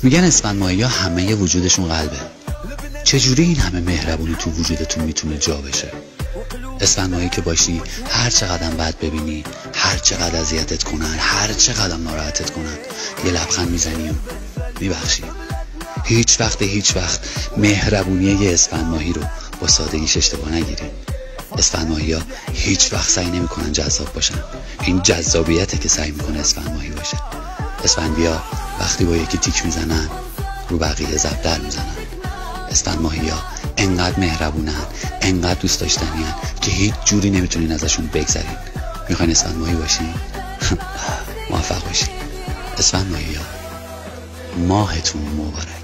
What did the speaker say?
میگن اسفند ماهی ها همه وجودشون قلبه. چجوری این همه مهربونی تو وجودتون میتونه جا بشه؟ اسفند ماهی که باشی هر چقدر بد ببینی، هر چقدر اذیتت کنن، هر چقدر ناراحتت کنن، یه لبخند میزنی و میبخشی. هیچ وقت مهربونی یه اسفند ماهی رو با سادگیش اشتباه نگیرین. اسفند ماهی ها هیچ وقت سعی نمیکنن جذاب باشن. این جذابیته که سعی میکنه اسفند ماهی باشه. اسفندی‌ها وقتی با یکی تیک میزنن رو بقیه زبدر میزنن. اسفند ماهی ها انقدر مهربونن، انقدر دوست داشتنی‌ان که هیچ جوری نمیتونین ازشون بگذرین. میخواین اسفند ماهی باشین؟ موفق باشین. اسفند ماهی ها ماهتون مبارک.